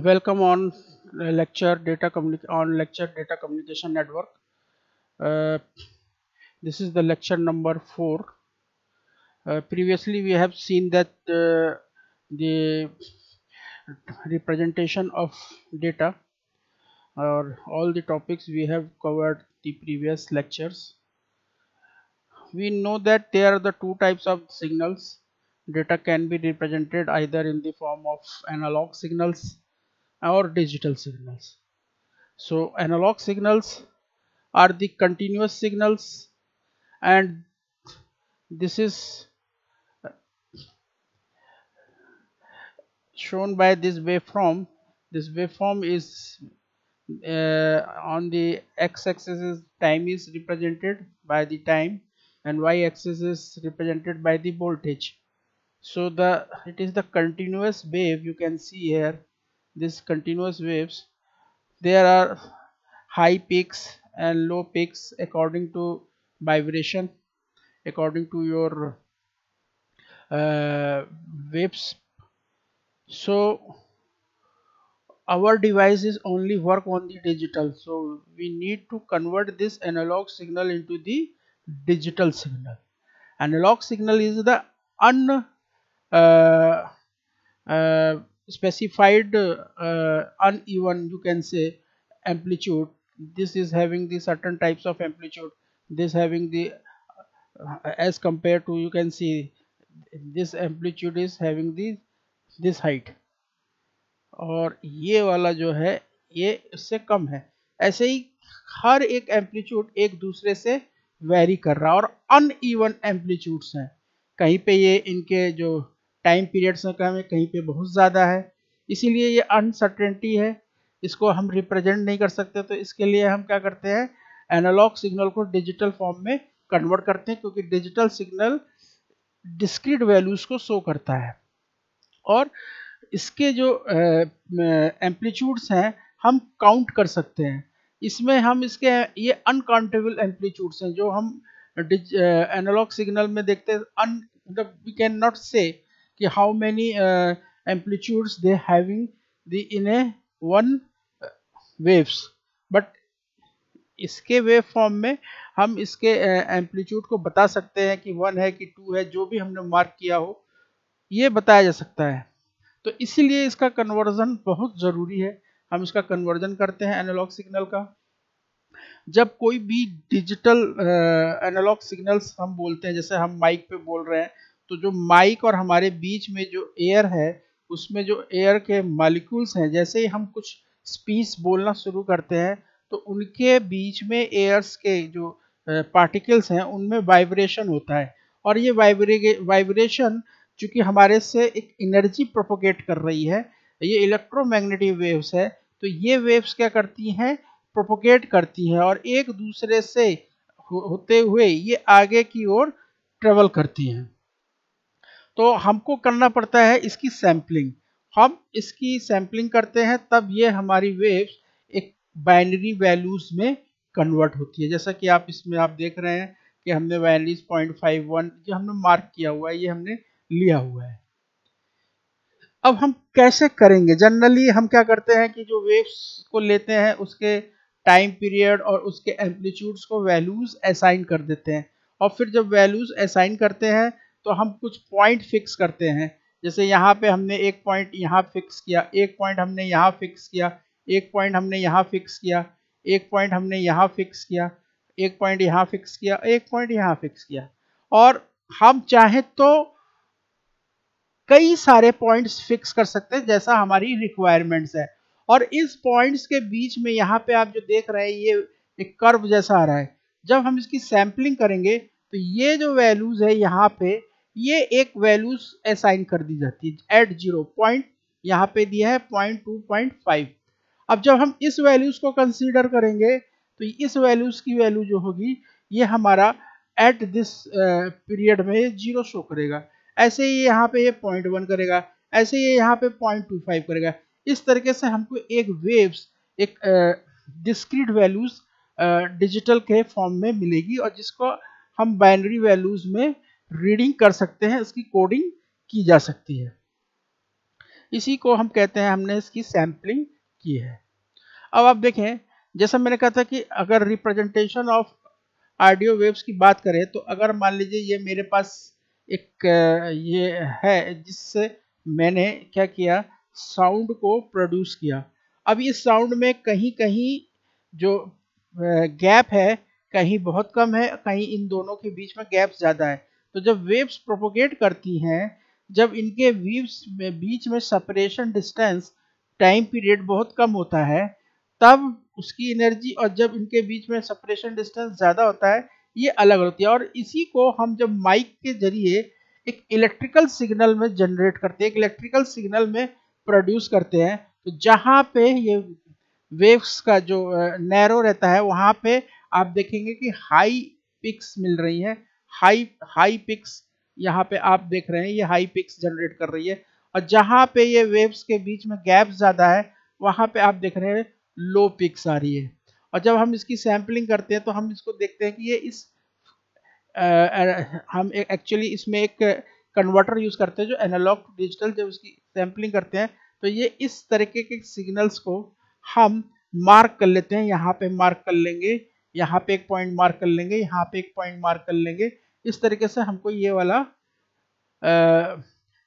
Welcome on lecture data communication network. Uh, this is the lecture number 4. Previously we have seen that the representation of data or all the topics we have covered the previous lectures. We know that there are the two types of signals. Data can be represented either in the form of analog signals or digital signals. So analog signals are the continuous signals, and this is shown by this waveform. This waveform is on the x-axis is time is represented by the time, and y-axis is represented by the voltage. So it is the continuous wave. You can see here this continuous waves. There are high peaks and low peaks according to vibration, according to your waves. So our devices only work on the digital, so we need to convert this analog signal into the digital signal. Analog signal is the un specified uneven, you can say, amplitude. This is having the certain types of amplitude, this having the as compared to, you can see, this amplitude is having this height, और ये वाला जो है ये इससे कम है. ऐसे ही हर एक एम्पलीट्यूड एक दूसरे से वेरी कर रहा है, और अनइवन एम्पलीट्यूड्स हैं. कहीं पे ये इनके जो टाइम पीरियड्स हैं कम है, कहीं पे बहुत ज़्यादा है. इसीलिए ये अनसर्टेनिटी है, इसको हम रिप्रेजेंट नहीं कर सकते. तो इसके लिए हम क्या करते हैं, एनालॉग सिग्नल को डिजिटल फॉर्म में कन्वर्ट करते हैं, क्योंकि डिजिटल सिग्नल डिस्क्रीट वैल्यूज को शो करता है, और इसके जो एम्पलीट्यूड्स हैं हम काउंट कर सकते हैं. इसमें हम इसके ये अनकाउंटेबल एम्पलीट्यूड्स हैं जो हम एनालॉग सिग्नल में देखते हैं. वी कैन नॉट से कि how many amplitudes they having the in A one waves, but इसके वेव फॉर्म में हम इसके एम्पलीट्यूड को बता सकते हैं कि 1 है कि 2 है, जो भी हमने मार्क किया हो ये बताया जा सकता है. तो इसीलिए इसका कन्वर्जन बहुत ज़रूरी है. हम इसका कन्वर्जन करते हैं एनालॉग सिग्नल का. जब कोई भी डिजिटल एनालॉग सिग्नल्स हम बोलते हैं, जैसे हम माइक पे बोल रहे हैं, तो जो माइक और हमारे बीच में जो एयर है, उसमें जो एयर के मॉलिक्यूल्स हैं, जैसे ही हम कुछ स्पीच बोलना शुरू करते हैं तो उनके बीच में एयर्स के जो पार्टिकल्स हैं उनमें वाइब्रेशन होता है. और ये वाइब्रेशन चूंकि हमारे से एक एनर्जी प्रोपोगेट कर रही है, ये इलेक्ट्रोमैग्नेटिक वेव्स है, तो ये वेव्स क्या करती हैं, प्रोपोगेट करती हैं और एक दूसरे से होते हुए ये आगे की ओर ट्रेवल करती हैं. तो हमको करना पड़ता है इसकी सैम्पलिंग. हम इसकी सैम्पलिंग करते हैं तब ये हमारी वेव्स एक बाइनरी वैल्यूज में कन्वर्ट होती है. जैसा कि आप इसमें आप देख रहे हैं कि हमने वैल्यूज 0.51 जो हमने मार्क किया हुआ है ये हमने लिया हुआ है. अब हम कैसे करेंगे, जनरली हम क्या करते हैं कि जो वेव्स को लेते हैं उसके टाइम पीरियड और उसके एम्पलीट्यूड्स को वैल्यूज असाइन कर देते हैं, और फिर जब वैल्यूज असाइन करते हैं तो हम कुछ पॉइंट फिक्स करते हैं. जैसे यहाँ पे हमने एक पॉइंट यहाँ फिक्स किया, एक पॉइंट हमने यहाँ फिक्स किया, एक पॉइंट हमने यहाँ फिक्स किया, एक पॉइंट हमने यहाँ फिक्स किया, एक पॉइंट यहाँ फिक्स किया, एक पॉइंट यहाँ फिक्स किया. और हम चाहें तो कई सारे पॉइंट्स फिक्स कर सकते हैं जैसा हमारी रिक्वायरमेंट्स है. और इस पॉइंट्स के बीच में यहाँ पे आप जो देख रहे हैं ये एक कर्व जैसा आ रहा है. जब हम इसकी सैम्पलिंग करेंगे तो ये जो वैल्यूज है यहाँ पे ये एक वैल्यूज असाइन कर दी जाती है एट 0 पॉइंट, यहाँ पे दिया है 0.2.5. अब जब हम इस वैल्यूज को कंसीडर करेंगे तो इस वैल्यूज की वैल्यू जो होगी ये हमारा एट दिस पीरियड में 0 शो करेगा. ऐसे ही यहाँ पे ये 0.1 करेगा, ऐसे ही यहाँ पे 0.25 करेगा. इस तरीके से हमको एक वेव्स एक डिस्क्रीट वैल्यूज डिजिटल के फॉर्म में मिलेगी, और जिसको हम बाइनरी वैल्यूज में रीडिंग कर सकते हैं, इसकी कोडिंग की जा सकती है. इसी को हम कहते हैं हमने इसकी सैम्पलिंग की है। अब आप देखें, जैसा मैंने कहा था कि अगर रिप्रेजेंटेशन ऑफ ऑडियो वेव्स की बात करें तो अगर मान लीजिए ये मेरे पास एक ये है जिससे मैंने क्या किया, साउंड को प्रोड्यूस किया। अब इस साउंड में कहीं कहीं जो गैप है कहीं बहुत कम है, कहीं इन दोनों के बीच में गैप ज़्यादा है। तो जब वेव्स प्रोपोगेट करती हैं, जब इनके वेव्स में बीच में सेपरेशन डिस्टेंस टाइम पीरियड बहुत कम होता है, तब उसकी एनर्जी, और जब इनके बीच में सेपरेशन डिस्टेंस ज़्यादा होता है ये अलग होती है। और इसी को हम जब माइक के जरिए एक इलेक्ट्रिकल सिग्नल में जनरेट करते हैं, एक इलेक्ट्रिकल सिग्नल में प्रोड्यूस करते हैं, तो जहाँ पे ये वेव्स का जो नैरो रहता है वहाँ पे आप देखेंगे कि हाई पिक्स मिल रही हैं। हाई हाई पिक्स यहाँ पे आप देख रहे हैं, ये हाई पिक्स जनरेट कर रही है। और जहाँ पे ये वेव्स के बीच में गैप ज़्यादा है वहाँ पे आप देख रहे हैं लो पिक्स आ रही है। और जब हम इसकी सैम्पलिंग करते हैं तो हम इसको देखते हैं कि ये इस हम एक्चुअली इसमें एक कन्वर्टर यूज करते हैं जो एनालॉग टू डिजिटल, जब उसकी सैम्पलिंग करते हैं तो ये इस तरीके के सिग्नल्स को हम मार्क कर लेते हैं। यहाँ पे मार्क कर लेंगे, यहाँ पे एक पॉइंट मार्क कर लेंगे, यहाँ पे एक पॉइंट मार्क कर लेंगे। इस तरीके से हमको ये वाला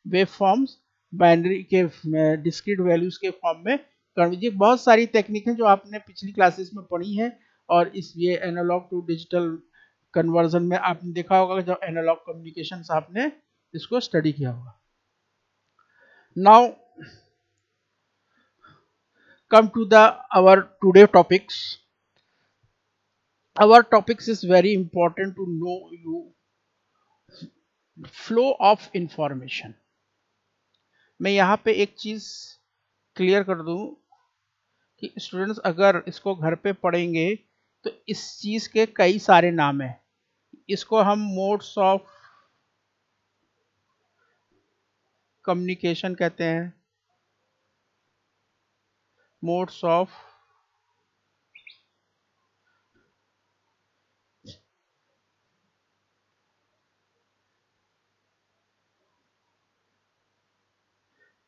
वेव फॉर्म्स बाइनरी के डिस्क्रीट वैल्यूज के फॉर्म में कर दीजिए। बहुत सारी टेक्निक है जो आपने पिछली क्लासेस में पढ़ी है, और इस ये एनालॉग टू डिजिटल कन्वर्जन में आपने देखा होगा जब एनालॉग कम्युनिकेशन आपने इसको स्टडी किया होगा। Now come to the our today topics. Our topics is very important to know you flow of information। मैं यहाँ पे एक चीज क्लियर कर दूं कि स्टूडेंट्स अगर इसको घर पे पढ़ेंगे तो इस चीज के कई सारे नाम हैं। इसको हम मोड्स ऑफ कम्युनिकेशन कहते हैं, मोड्स ऑफ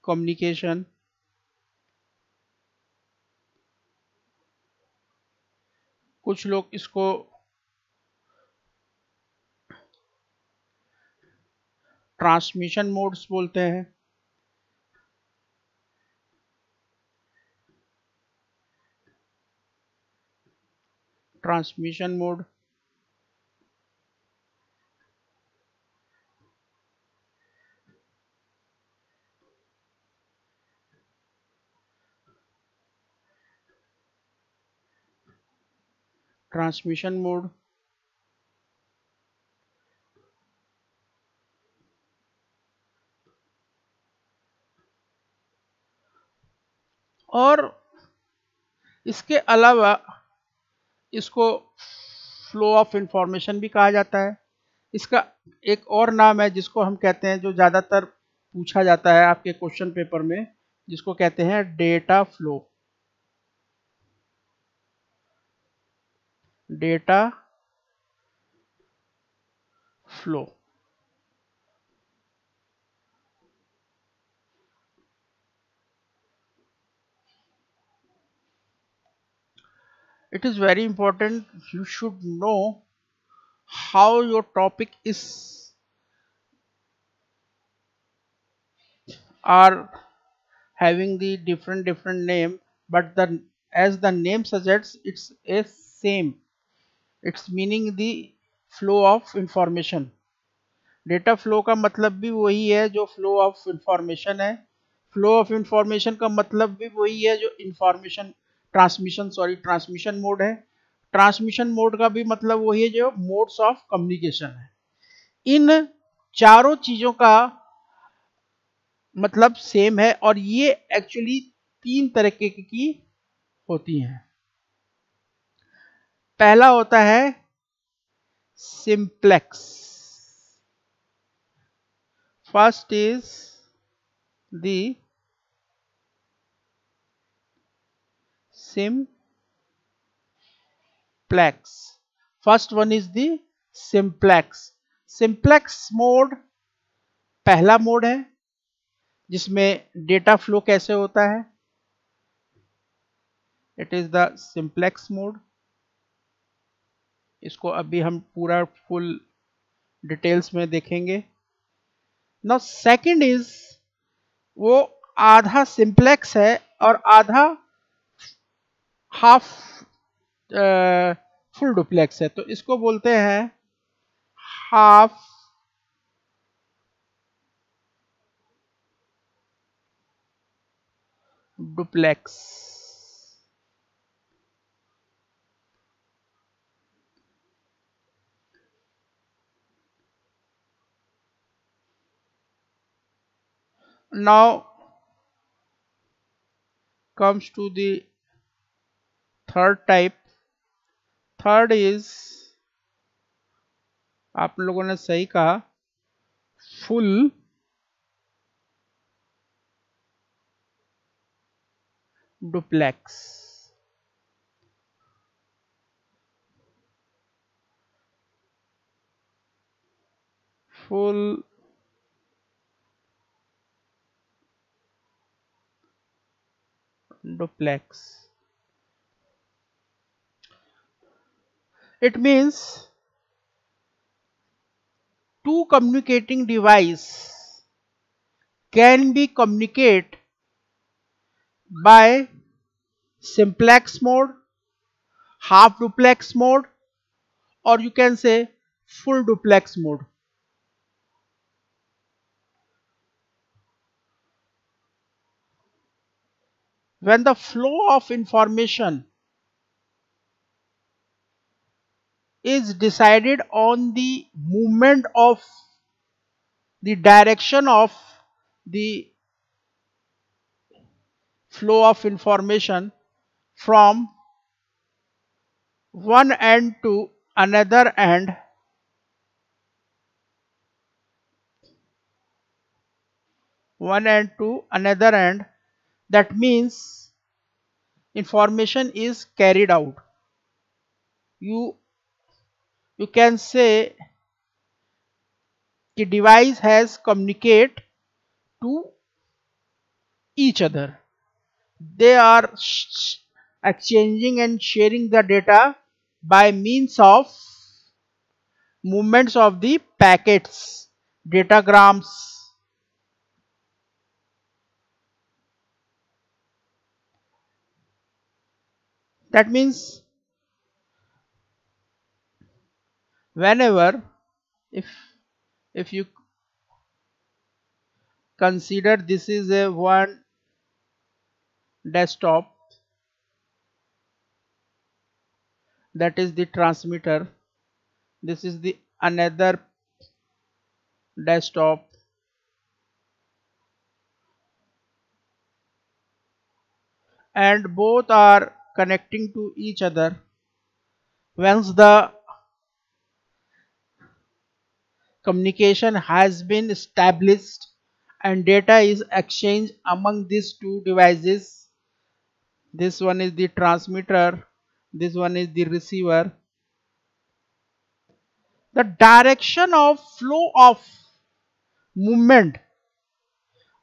कम्युनिकेशन, कुछ लोग इसको ट्रांसमिशन मोड्स बोलते हैं, ट्रांसमिशन मोड, ट्रांसमिशन मोड। और इसके अलावा इसको फ्लो ऑफ इंफॉर्मेशन भी कहा जाता है। इसका एक और नाम है जिसको हम कहते हैं, जो ज़्यादातर पूछा जाता है आपके क्वेश्चन पेपर में, जिसको कहते हैं data flow. Data flow. It is very important, you should know how your topic is are having the different name, but the as the name suggests it's a same, it's meaning the flow of information। Data flow का मतलब भी वही है जो flow of information है। Flow of information का मतलब भी वही है जो इंफॉर्मेशन ट्रांसमिशन मोड है। ट्रांसमिशन मोड का भी मतलब वही है जो मोड्स ऑफ कम्युनिकेशन है। इन चारों चीजों का मतलब सेम है, और ये एक्चुअली तीन तरीके की होती हैं। पहला होता है simplex. First is the simplex। First one is the simplex. Simplex mode पहला मोड है जिसमें डेटा फ्लो कैसे होता है, it is the simplex mode. इसको अभी हम पूरा फुल डिटेल्स में देखेंगे। नाउ सेकंड इज, वो आधा सिंप्लेक्स है और आधा हाफ फुल डुप्लेक्स है, तो इसको बोलते हैं half duplex. Now comes to the third type. Third is, आप लोगों ने सही कहा, full duplex. Full duplex, it means two communicating device can be communicate by simplex mode, half duplex mode, or you can say full duplex mode. When the flow of information is decided on the movement of the direction of the flow of information from one end to another end, that means information is carried out. You can say the device has communicate to each other. They are exchanging and sharing the data by means of movements of the packets, datagrams. That means whenever, if you consider this is a one desktop, that is the transmitter, this is the another desktop, and both are connecting to each other. Once the communication has been established and data is exchanged among these two devices, this one is the transmitter, this one is the receiver, the direction of flow of movement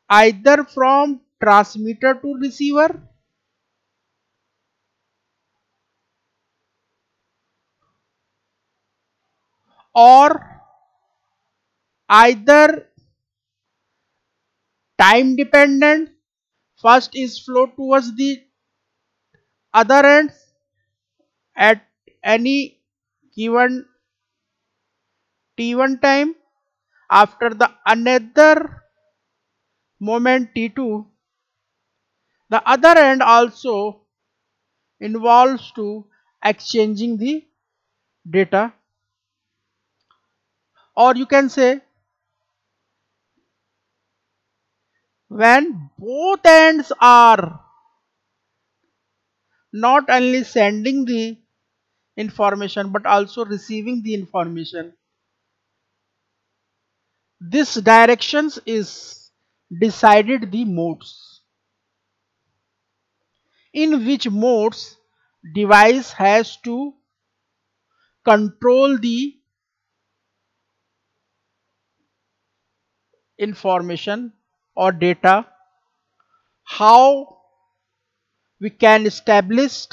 either from transmitter to receiver or either time dependent, first is flow towards the other end at any given t1 time, after the another moment t2 the other end also involves to exchanging the data, or you can say when both ends are not only sending the information but also receiving the information, this directions is decided the modes, in which modes device has to control the information or data, how we can establish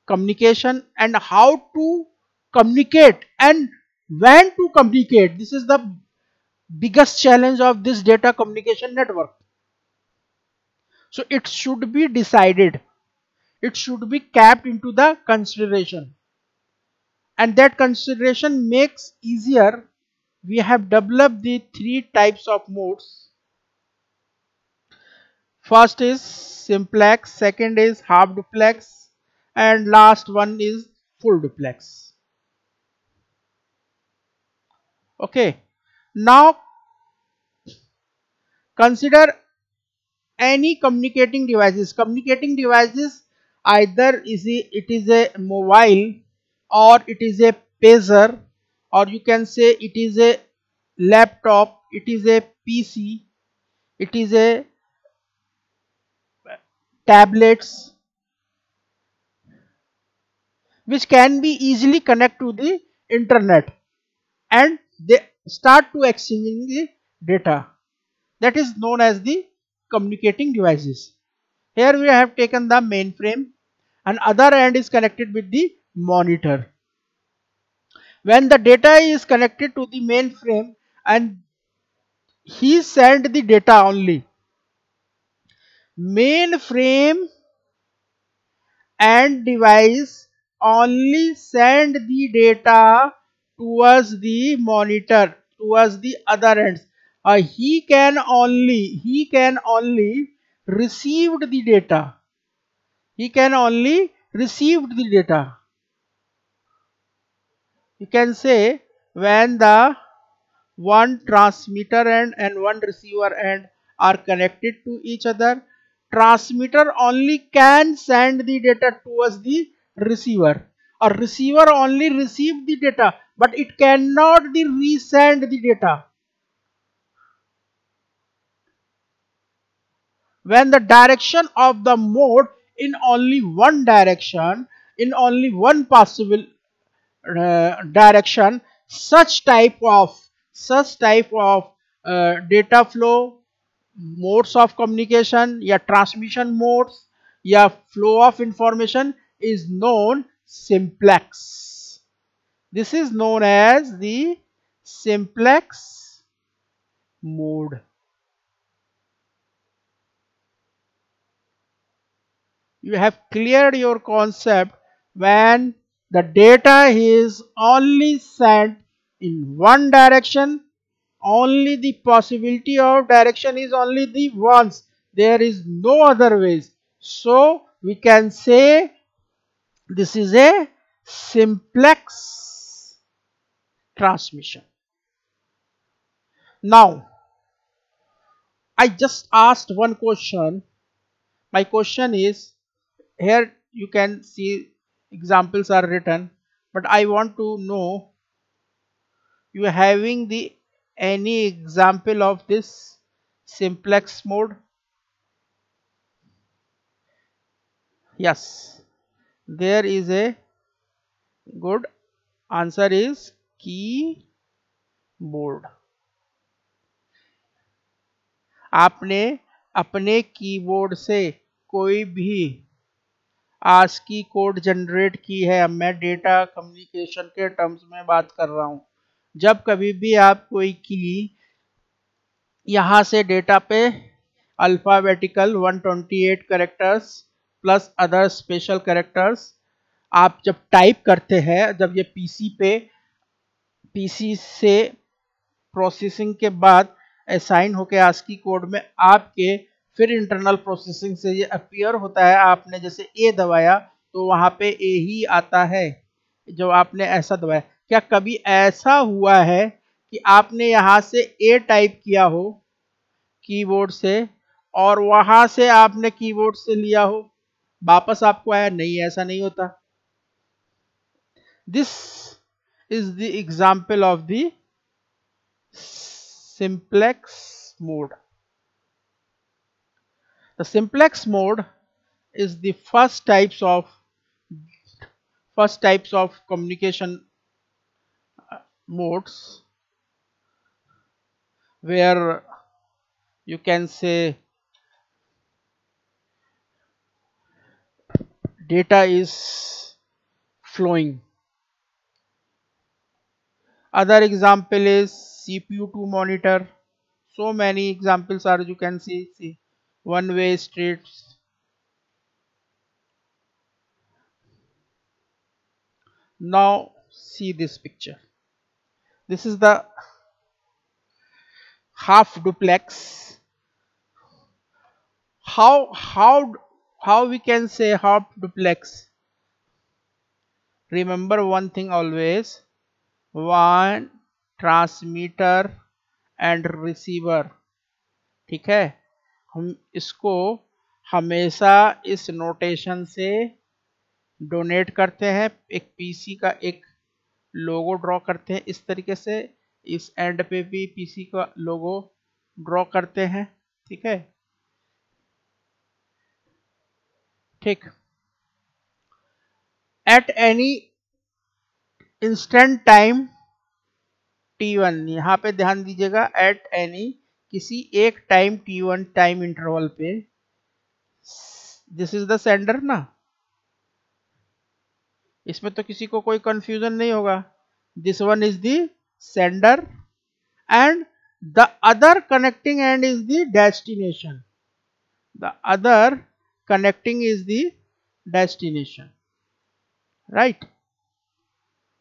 communication, and how to communicate and when to communicate. This is the biggest challenge of this data communication network. So it should be decided, it should be kept into the consideration, and that consideration makes easier. We have developed the three types of modes. First is simplex, second is half duplex, and last one is full duplex. Okay, now consider any communicating devices, either it is a mobile, or it is a pager, or you can say it is a laptop, it is a PC, it is a tablets, which can be easily connect to the internet, and they start to exchanging the data. That is known as the communicating devices. Here we have taken the mainframe, and other end is connected with the monitor. When the data is connected to the mainframe and he send the data only, mainframe and device only send the data towards the monitor, towards the other ends. He can only received the data. He can only received the data. You can say when the one transmitter end and one receiver end are connected to each other, transmitter only can send the data towards the receiver, or receiver only receive the data, but it cannot the resend the data. When the direction of the mode in only one direction, in only one possible direction, such type of data flow, modes of communication, या transmission modes, या flow of information is known simplex. This is known as the simplex mode. You have cleared your concept. When the data is only sent in one direction, only the possibility of direction is only the once, there is no other ways. So we can say this is a simplex transmission. Now I just asked one question. My question is, here you can see examples are written, but I want to know, you having the any example of this simplex mode? Yes, there is a good answer is keyboard. आपने अपने keyboard से कोई भी ASCII code generate की है. मैं data communication के terms में बात कर रहा हूं. जब कभी भी आप कोई की यहां से डेटा पे alphabetical 128 characters plus other special characters आप जब टाइप करते हैं, जब ये पीसी से प्रोसेसिंग के बाद असाइन होकर ASCII कोड में आपके, फिर इंटरनल प्रोसेसिंग से ये अपीयर होता है. आपने जैसे ए दबाया तो वहां पे ए ही आता है. जब आपने ऐसा दबाया, क्या कभी ऐसा हुआ है कि आपने यहां से ए टाइप किया हो कीबोर्ड से और वहां से आपने कीबोर्ड से लिया हो, वापस आपको आया? नहीं, ऐसा नहीं होता. This is the example of the simplex mode. The simplex mode is the first types of communication modes, where you can say data is flowing. Other example is CPU to monitor. So many examples are, you can see one way streets. Now see this picture. This is the half duplex. How we can say half duplex? Remember one thing always, one transmitter and receiver. ठीक है, हम इसको हमेशा इस notation से donate करते हैं, एक पीसी का एक लोगो ड्रॉ करते हैं इस तरीके से, इस एंड पे भी पीसी का लोगो ड्रॉ करते हैं, ठीक है। ठीक, at any instant time t1, यहाँ पे ध्यान दीजिएगा, एट एनी किसी एक टाइम t1 टाइम इंटरवल पे, दिस इज द सेंडर ना, इसमें तो किसी को कोई कंफ्यूजन नहीं होगा, this one is the sender and the other connecting end is the destination. The other connecting is the destination, right?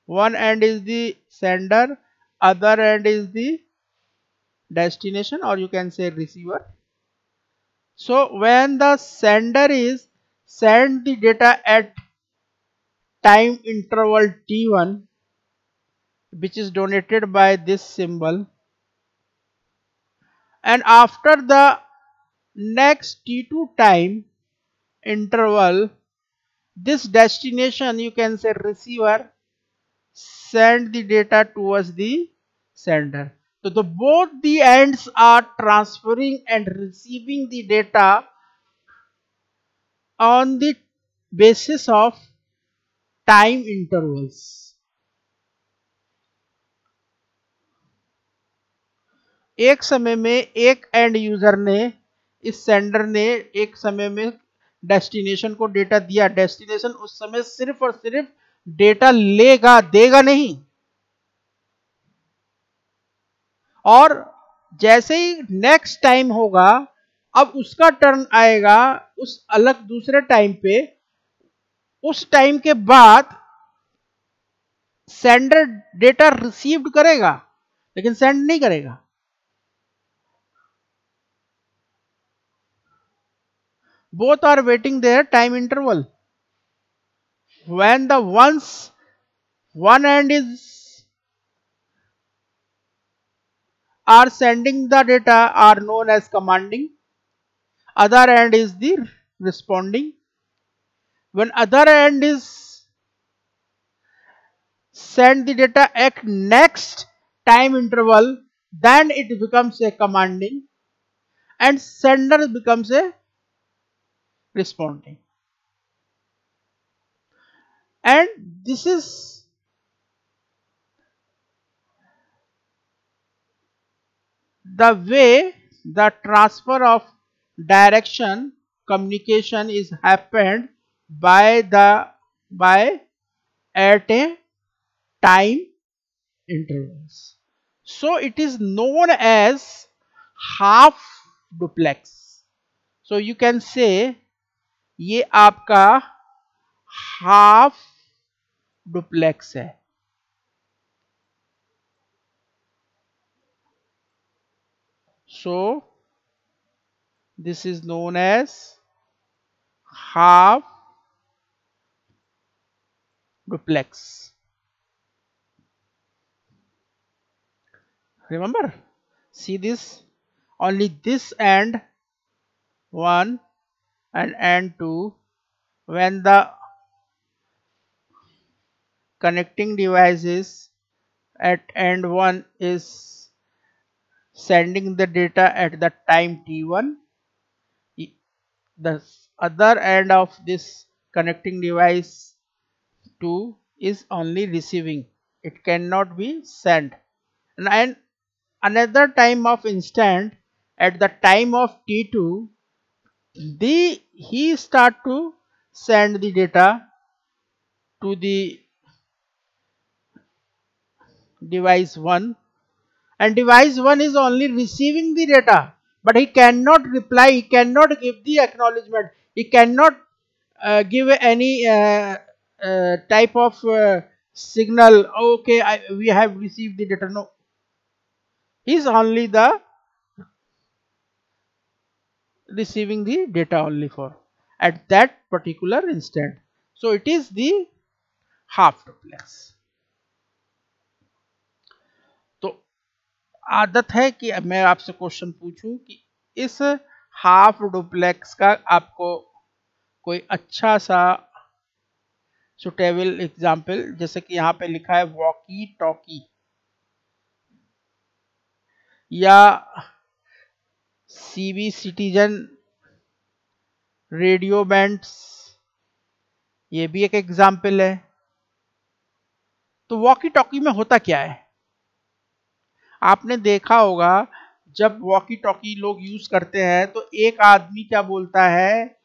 One end is the sender, other end is the destination, or you can say receiver. So when the sender is send the data at time interval t1, which is denoted by this symbol, and after the next t2 time interval, this destination, you can say receiver, send the data towards the sender. So the both the ends are transferring and receiving the data on the basis of time intervals. एक समय में एक and user ने, इस sender ने एक समय में डेस्टिनेशन को डेटा दिया, डेस्टिनेशन उस समय सिर्फ और सिर्फ डेटा लेगा, देगा नहीं। और जैसे ही नेक्स्ट टाइम होगा, अब उसका टर्न आएगा उस अलग दूसरे टाइम पे, उस टाइम के बाद सेंडर डेटा रिसीव्ड करेगा लेकिन सेंड नहीं करेगा। Both are waiting their time interval. When the one end is are sending the data are known as commanding, other end is the responding. When other end is send the data at next time interval, then it becomes a commanding and sender becomes a responding. And this is the way the transfer of direction communication is happened by at a time intervals. So it is known as half duplex. So you can say ये आपका half duplex है। So this is known as half duplex. Remember, see this, only this end 1 and end 2, when the connecting devices at end 1 is sending the data at the time t1, the other end of this connecting device 2 is only receiving, it cannot be sent. And another time of instant, at the time of T2, he start to send the data to the device 1, and device 1 is only receiving the data, but he cannot reply, he cannot give the acknowledgement, he cannot give any type of signal, okay, we have received the data. No, he's only the receiving the data only for at that particular instant. So it is the half duplex. तो आदत है कि मैं आपसे question पूछूं कि इस half duplex का आपको कोई अच्छा सा सुटेबल एग्जाम्पल, जैसे कि यहाँ पे लिखा है वॉकी टॉकी या सीबी सिटीजन रेडियो बैंड्स, ये भी एक एग्जाम्पल है। तो वॉकी टॉकी में होता क्या है, आपने देखा होगा जब वॉकी टॉकी लोग यूज करते हैं तो एक आदमी क्या बोलता है,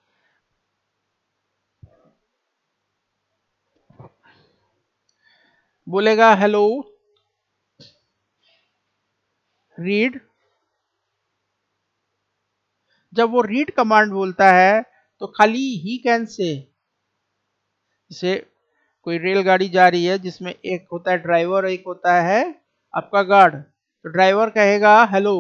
बोलेगा हेलो रीड। जब वो रीड कमांड बोलता है तो खाली ही कैन से, जैसे कोई रेलगाड़ी जा रही है जिसमें एक होता है ड्राइवर, एक होता है आपका गार्ड, तो ड्राइवर कहेगा हेलो,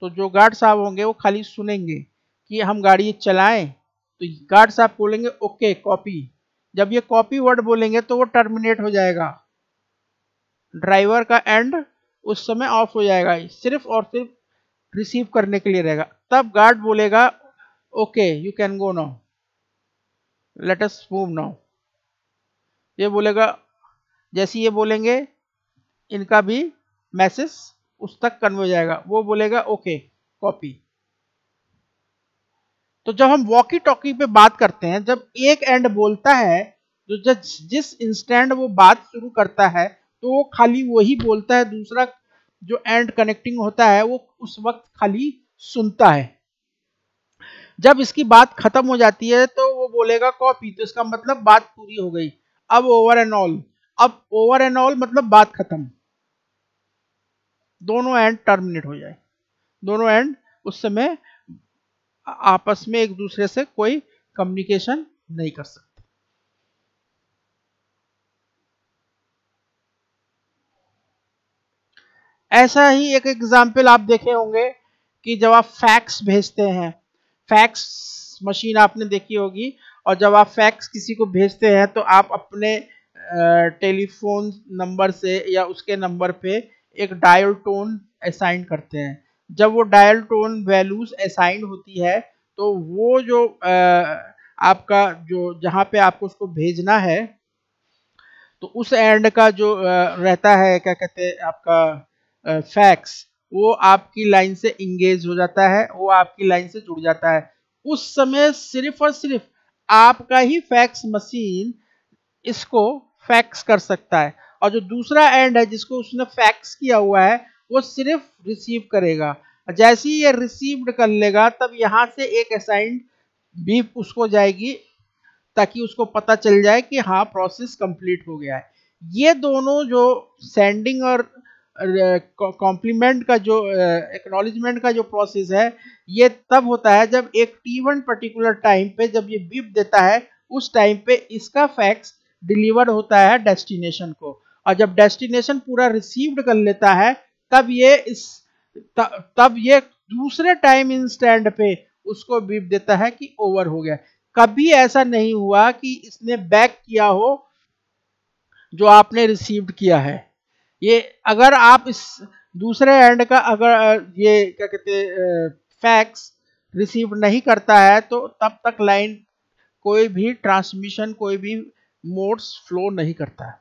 तो जो गार्ड साहब होंगे वो खाली सुनेंगे कि हम गाड़ी चलाएं, तो गार्ड साहब बोलेंगे ओके कॉपी। जब ये कॉपी वर्ड बोलेंगे तो वो टर्मिनेट हो जाएगा, ड्राइवर का एंड उस समय ऑफ हो जाएगा, सिर्फ और सिर्फ रिसीव करने के लिए रहेगा। तब गार्ड बोलेगा okay you can go now, let us move now, ये बोलेगा। जैसे ये बोलेंगे इनका भी मैसेज उस तक कन्वे हो जाएगा, वो बोलेगा ओके कॉपी। तो जब हम वॉकी टॉकी पे बात करते हैं, जब एक एंड बोलता है, तो जिस इंस्टेंट वो बात शुरू करता है तो वो खाली वही बोलता है, दूसरा जो एंड कनेक्टिंग होता है वो उस वक्त खाली सुनता है। जब इसकी बात खत्म हो जाती है तो वो बोलेगा कॉपी, तो इसका मतलब बात पूरी हो गई। अब ओवर एंड ऑल, अब ओवर एंड ऑल मतलब बात खत्म, दोनों एंड टर्मिनेट हो जाए, दोनों एंड उस समय आपस में एक दूसरे से कोई कम्युनिकेशन नहीं कर सकते। ऐसा ही एक एग्जाम्पल आप देखे होंगे कि जब आप फैक्स भेजते हैं, फैक्स मशीन आपने देखी होगी, और जब आप फैक्स किसी को भेजते हैं तो आप अपने टेलीफोन नंबर से या उसके नंबर पे एक डायल टोन असाइन करते हैं। जब वो डायल टोन वैल्यूज असाइन होती है तो वो जो आपका जो जहाँ पे आपको उसको भेजना है, तो उस एंड का जो रहता है क्या कहते हैं आपका फैक्स, वो आपकी लाइन से इंगेज हो जाता है, वो आपकी लाइन से जुड़ जाता है। उस समय सिर्फ और सिर्फ आपका ही फैक्स मशीन इसको फैक्स कर सकता है, और जो दूसरा एंड है जिसको उसने फैक्स किया हुआ है वो सिर्फ रिसीव करेगा। जैसे ही ये रिसीव्ड कर लेगा तब यहाँ से एक असाइंड बीप उसको जाएगी ताकि उसको पता चल जाए कि हाँ प्रोसेस कंप्लीट हो गया है। ये दोनों जो सेंडिंग और कॉम्प्लीमेंट का जो एक्नॉलेजमेंट का जो प्रोसेस है, ये तब होता है जब एक T1 पर्टिकुलर टाइम पे जब ये बीप देता है, उस टाइम पे इसका फैक्स डिलीवर होता है डेस्टिनेशन को, और जब डेस्टिनेशन पूरा रिसीव्ड कर लेता है तब ये तब ये दूसरे टाइम इंस्टेंट पे उसको बीप देता है कि ओवर हो गया। कभी ऐसा नहीं हुआ कि इसने बैक किया हो जो आपने रिसीव्ड किया है। ये अगर आप इस दूसरे एंड का अगर ये क्या कहते फैक्स रिसीव नहीं करता है तो तब तक लाइन कोई भी ट्रांसमिशन कोई भी मोड्स फ्लो नहीं करता है।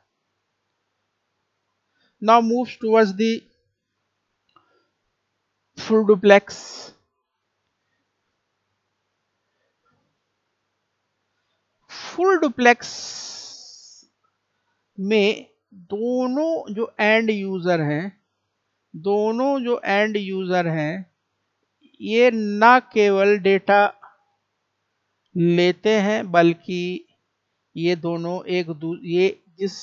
Now moves towards the full duplex. Full duplex में दोनों जो एंड यूजर हैं, दोनों जो एंड यूजर हैं ये ना केवल डेटा लेते हैं बल्कि ये दोनों ये जिस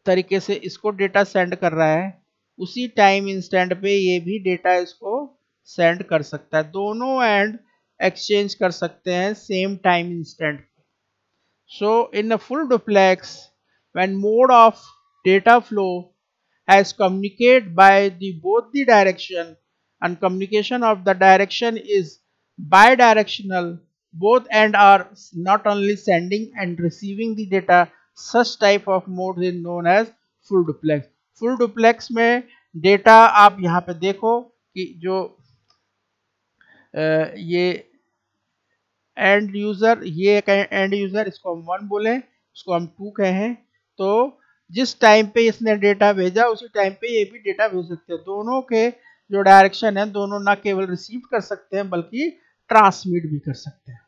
तरीके से इसको डेटा सेंड कर रहा है उसी टाइम इंस्टेंट पे ये भी डेटा इसको सेंड कर सकता है, दोनों एंड एक्सचेंज कर सकते हैं same time instant. So in a full duplex, when mode of data flow has communicated by the both the direction and communication of the direction is bidirectional, both end are not only sending and receiving the data, such type of mode is known as full duplex. Full duplex में data आप यहाँ पे देखो कि जो ये and user, ये and user, इसको हम 1 बोले, इसको हम 2 कहें, तो जिस टाइम पे इसने डेटा भेजा उसी टाइम पे ये भी डेटा भेज सकते हैं. दोनों के जो डायरेक्शन है दोनों ना केवल रिसीव कर सकते हैं बल्कि ट्रांसमिट भी कर सकते हैं.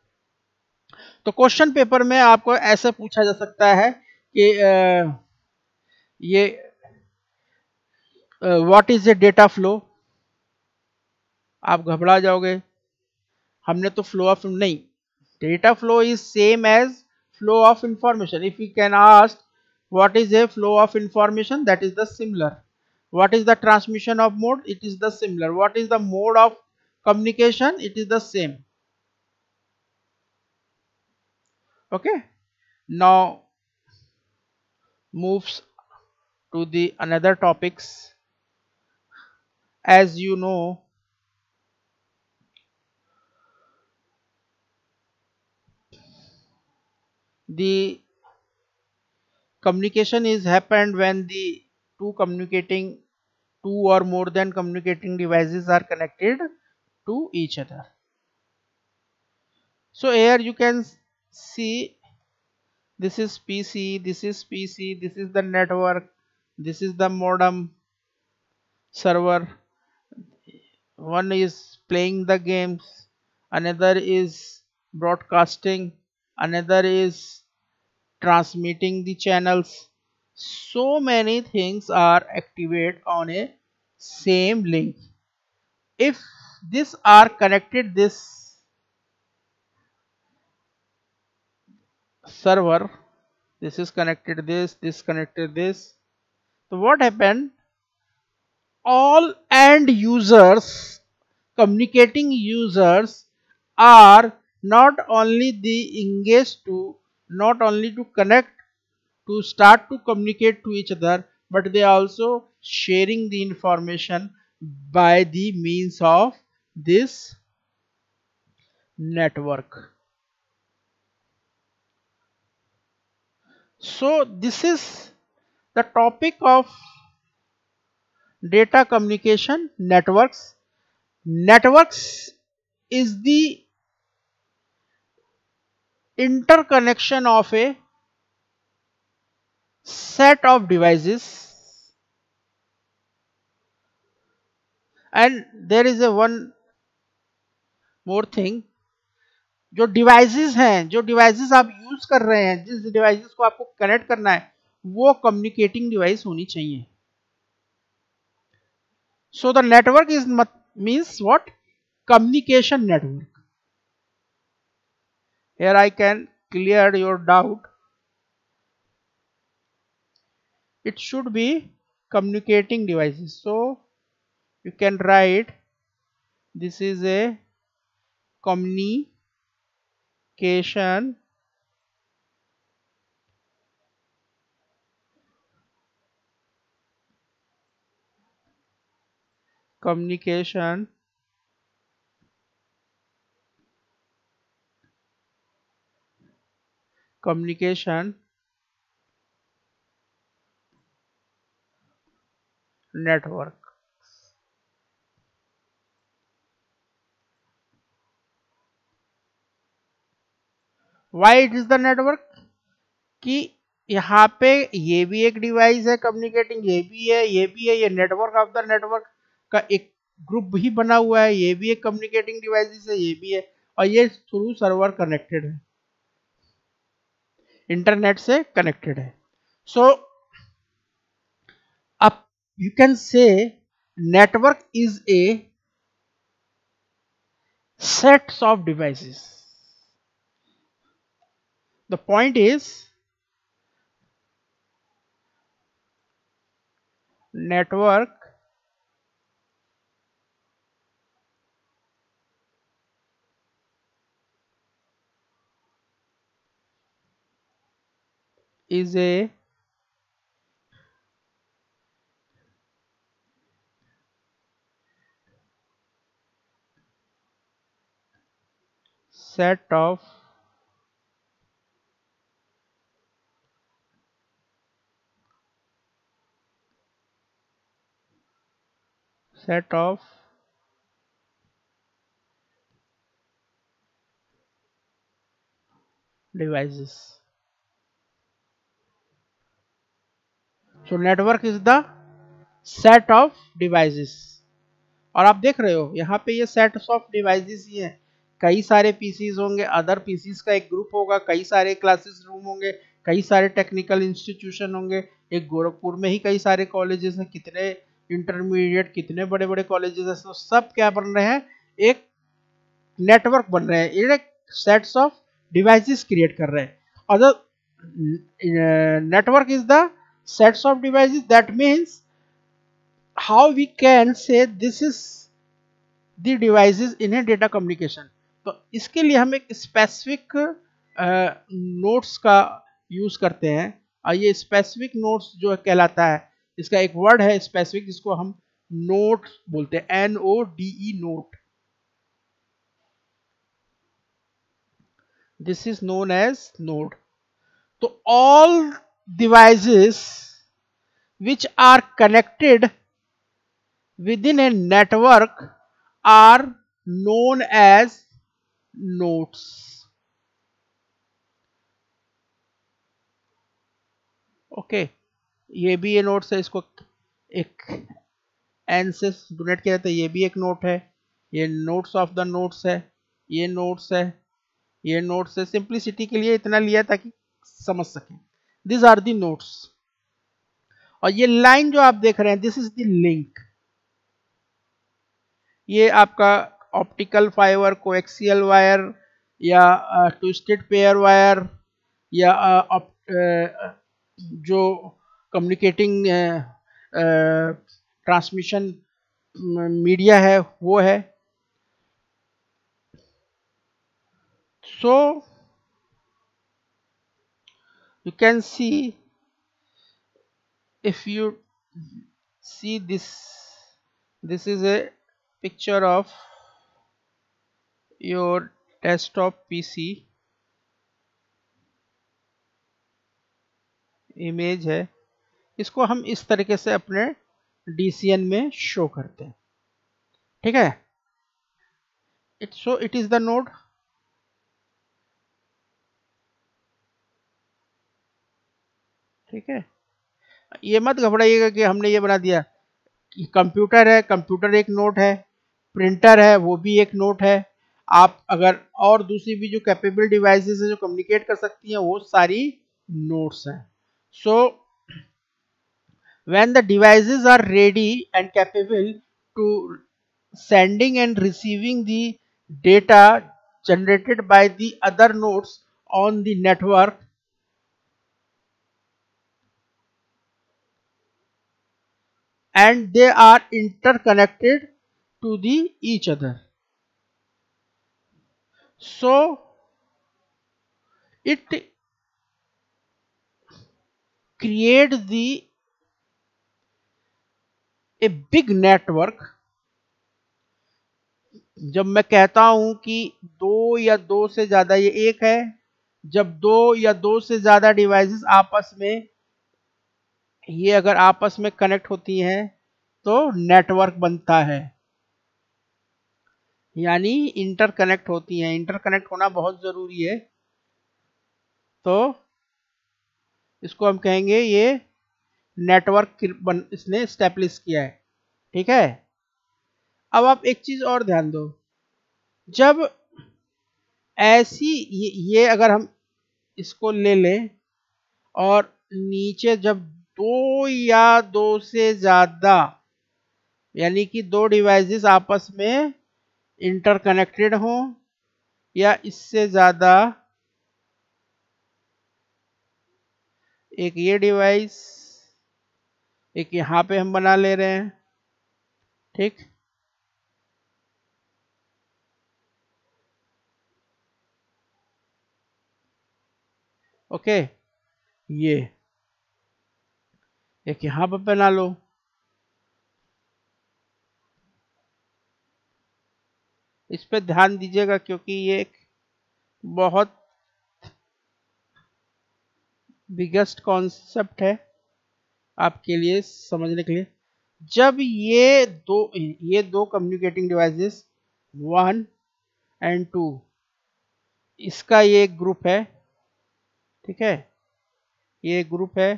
तो क्वेश्चन पेपर में आपको ऐसे पूछा जा सकता है कि ये what is a data flow. आप घबरा जाओगे, हमने तो फ्लो ऑफ नहीं, data flow is same as flow of information. If we can ask what is a flow of information, that is the similar. What is the transmission of mode? It is the similar. What is the mode of communication? It is the same. Okay. Now moves to the another topics. As you know, the communication is happened when the two or more than communicating devices are connected to each other. So here you can see this is PC, this is PC, this is the network, this is the modem server. One is playing the games, another is broadcasting, another is transmitting the channels. So many things are activated on a same link. If these are connected, this server, this is connected, this connected, this. So what happened? All end users, communicating users, are not only the engaged to not only to connect to start to communicate to each other, but they also sharing the information by the means of this network. So this is the topic of data communication networks. Networks is the interconnection of a set of devices, and there is a one more thing. जो devices हैं, जो devices आप use कर रहे हैं, जिस devices को आपको कनेक्ट करना है वो कम्युनिकेटिंग डिवाइस होनी चाहिए. So the network is means what? Communication network. Here I can clear your doubt. It should be communicating devices. So you can write this is a communication network. Why it is the network? कि यहाँ पे ये भी एक device है communicating, ये भी है, ये भी है, ये नेटवर्क ऑफ द नेटवर्क का एक ग्रुप भी बना हुआ है, ये भी एक कम्युनिकेटिंग डिवाइस है, ये भी है, और ये थ्रू सर्वर कनेक्टेड है, इंटरनेट से कनेक्टेड है. सो अब you can say network is a sets of devices. The point is, network is a set of set of devices. So network is the set of devices. और आप देख रहे हो यहाँ पे ये सेट्स ऑफ डिवाइसेस ही हैं. कई सारे पीसीज होंगे, अदर पीसीज का एक ग्रुप होगा, कई सारे क्लासेस रूम होंगे, कई सारे टेक्निकल इंस्टीट्यूशन होंगे. एक गोरखपुर में ही कई सारे कॉलेजेस हैं, कितने इंटरमीडिएट, कितने बड़े बड़े कॉलेजेस हैं. तो सब क्या बन रहे हैं, एक नेटवर्क बन रहे हैं, एक सेट्स ऑफ डिवाइसेस क्रिएट कर रहे हैं. और network is the sets of devices. That means how we can say this is the devices in a data communication. तो इसके लिए हम एक स्पेसिफिक नोट्स का यूज करते हैं. और ये स्पेसिफिक नोट्स जो कहलाता है, इसका एक वर्ड है स्पेसिफिक जिसको हम नोट बोलते हैं, NODE, note. This is known as node. तो all devices which are connected within a network are known as nodes. Okay, ये भी ये नोट्स है, इसको एक एन से डोनेट किया जाता है, ये भी एक नोट है. ये नोट्स ऑफ द नोट्स है, ये नोट्स है, ये नोट्स है. सिंप्लिसिटी के लिए इतना लिया ताकि समझ सकें. This are the notes. और ये लाइन जो आप देख रहे हैं, दिस इज द लिंक. ये आपका ऑप्टिकल फाइबर, कोएक्सियल वायर, या ट्विस्टेड पेयर वायर, या जो कम्युनिकेटिंग ट्रांसमिशन मीडिया है वो है. सो you can see, if you see this is a picture of your desktop PC. Image है, इसको हम इस तरीके से अपने DCN में शो करते हैं. ठीक है, इट इज द नोड. ठीक है, ये मत घबराइएगा कि हमने ये बना दिया. कंप्यूटर है, कंप्यूटर एक नोट है. प्रिंटर है, वो भी एक नोट है. आप अगर और दूसरी भी जो कैपेबल डिवाइसेस है जो कम्युनिकेट कर सकती हैं, वो सारी नोट्स हैं. सो when the devices are ready and capable to sending and receiving the data generated by the other nodes on the network, and they are interconnected to the each other. So it creates the a big network. जब मैं कहता हूं कि दो या दो से ज्यादा, ये एक है. जब दो या दो से ज्यादा डिवाइसेस आपस में, ये अगर आपस में कनेक्ट होती हैं तो नेटवर्क बनता है, यानी इंटरकनेक्ट होती हैं. इंटरकनेक्ट होना बहुत जरूरी है. तो इसको हम कहेंगे ये नेटवर्क इसने स्टैब्लिश किया है. ठीक है, अब आप एक चीज और ध्यान दो. जब ऐसी ये अगर हम इसको ले लें और नीचे जब दो या दो से ज्यादा, यानी कि दो डिवाइसेस आपस में इंटरकनेक्टेड हो या इससे ज्यादा। एक ये डिवाइस, एक यहां पे हम बना ले रहे हैं, ठीक। ओके, ये एक यहां पर बना लो। इस पे ध्यान दीजिएगा क्योंकि ये एक बहुत बिगेस्ट कॉन्सेप्ट है आपके लिए समझने के लिए। जब ये दो कम्युनिकेटिंग डिवाइसेस 1 और 2, इसका ये एक ग्रुप है, ठीक है। ये ग्रुप है,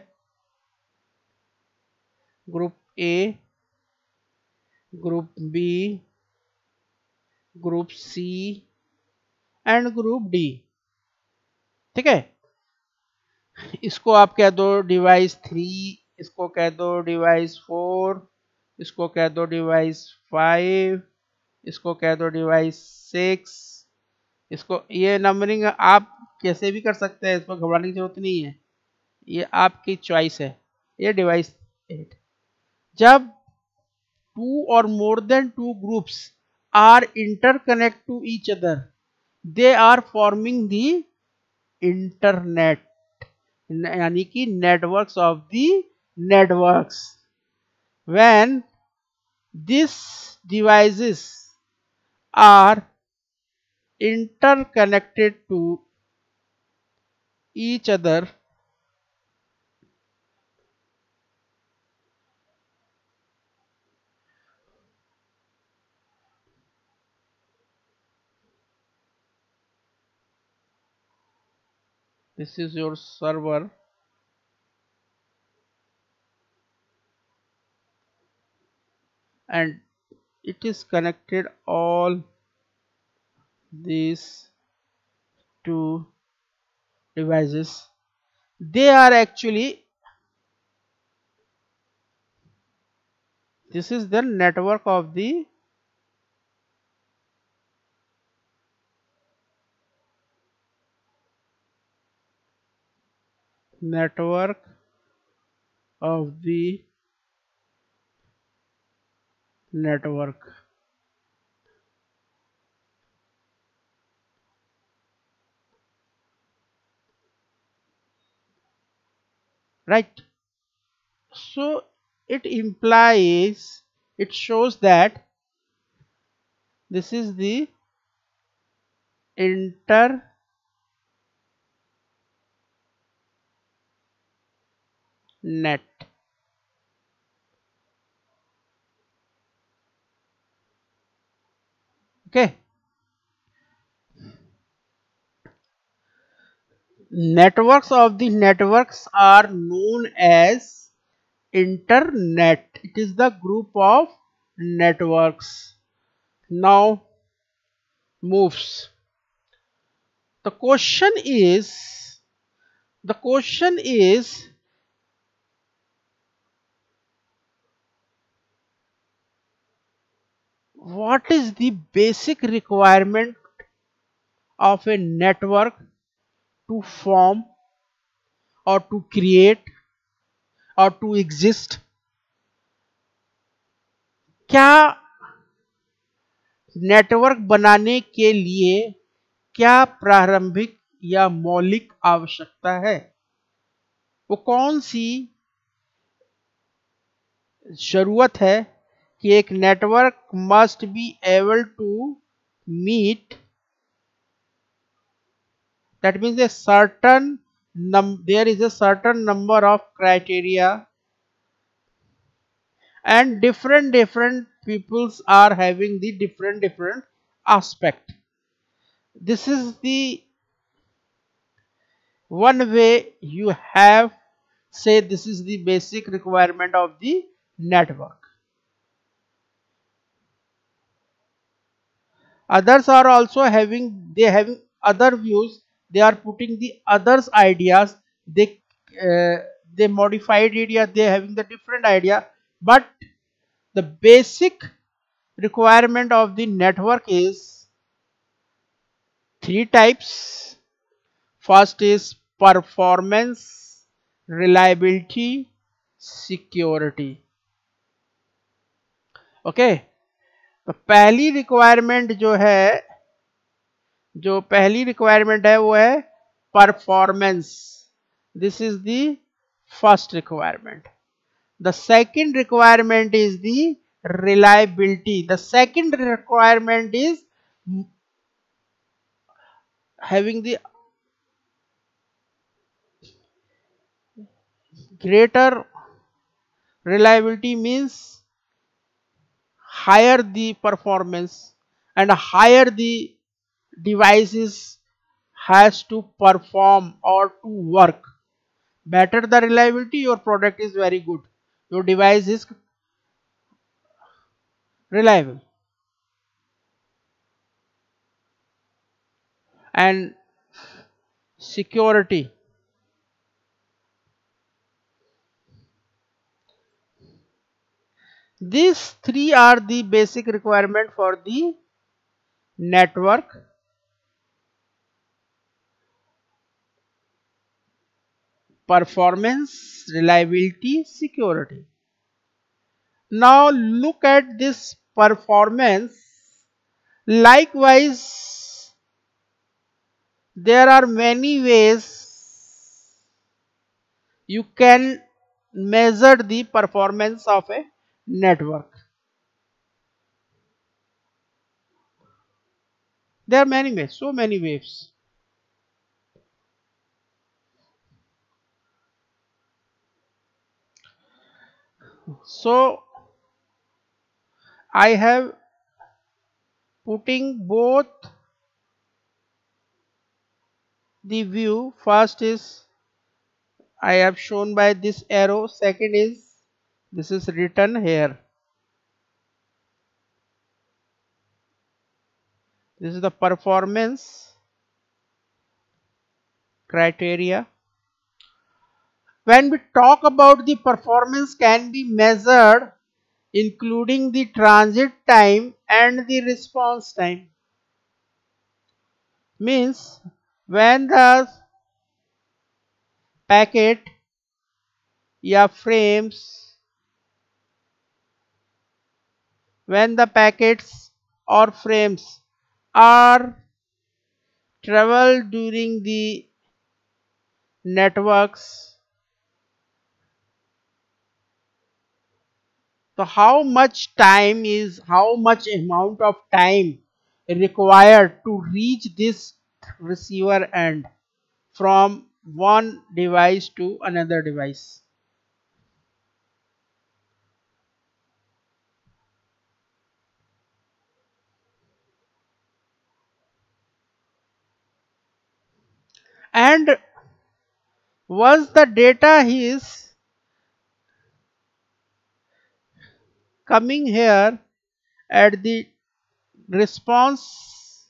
group A, group B, group C and group D, ठीक है। इसको आप कह दो डिवाइस 3, इसको कह दो डिवाइस 4, इसको कह दो डिवाइस 5, इसको कह दो डिवाइस 6। इसको ये नंबरिंग आप कैसे भी कर सकते हैं, इस पर घबराने की जरूरत नहीं है, ये आपकी चॉइस है। ये डिवाइस 8। जब 2 or more than 2 groups are interconnect to each other, they are forming the internet, यानी कि networks of the networks। when these devices are interconnected to each other, this is your server, and it is connected all these two devices. They are actually, this is the network of the network of the network, right? So it implies, it shows that this is the internet, okay। Networks of the networks are known as internet. It is the group of networks. Now moves. The question is, the question is, what is the basic requirement of a network to form or to create or to exist? क्या network बनाने के लिए क्या प्रारंभिक या मौलिक आवश्यकता है? वो कौन सी जरूरत है कि एक network must be able to meet, that means a certain there is a certain number of criteria and different peoples are having the different aspect. This is the one way you have say this is the basic requirement of the network. Others are also having, they having other views, they are putting the others ideas, they uh, they modified it, yeah, they having the different idea, but the basic requirement of the network is three types. First is performance, reliability, security. Okay, तो पहली requirement है वो है performance. This is the first requirement. The second requirement is the reliability. The second requirement is having the greater reliability, means higher the performance and higher the devices has to perform or to work. Better the reliability, your product is very good, your device is reliable. And security. These three are the basic requirement for the network. Performance, reliability, security. Now look at this performance. Likewise, there are many ways you can measure the performance of a network. There are many ways, so many ways. So I have putting both the view. First is I have shown by this arrow. Second is this is written here. This is the performance criteria. When we talk about the performance can be measured including the transit time and the response time. Means when the packet या frames, when the packets or frames are travel during the networks, so how much amount of time required to reach this receiver end from one device to another device. And once the data is coming here at the response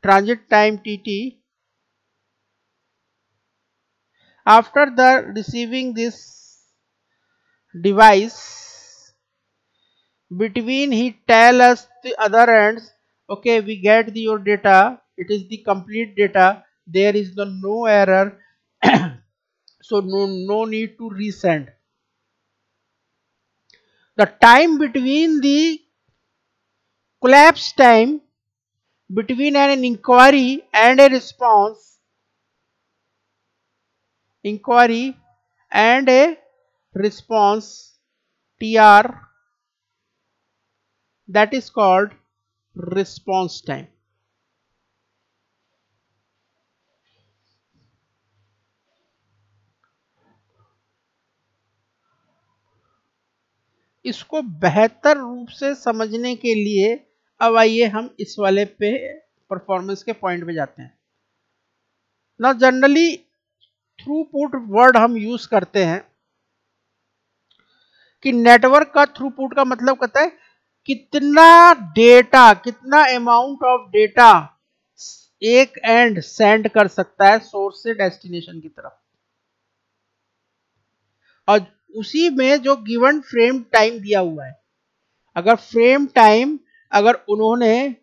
transit time TT, after the receiving this device, between he tell us the other ends, okay, we get your data, it is the complete data, there is no error, so no need to resend. The time between the collapse time between an inquiry and a response, inquiry and a response, TR, that is called response time. इसको बेहतर रूप से समझने के लिए अब आइए हम इस वाले पे परफॉर्मेंस के पॉइंट पे जाते हैं. ना जनरली थ्रूपुट वर्ड हम यूज करते हैं कि नेटवर्क का थ्रूपुट का मतलब कहता है कितना डेटा, कितना अमाउंट ऑफ डेटा एक एंड सेंड कर सकता है सोर्स से डेस्टिनेशन की तरफ, और उसी में जो गिवन फ्रेम टाइम दिया हुआ है. अगर फ्रेम टाइम अगर उन्होंने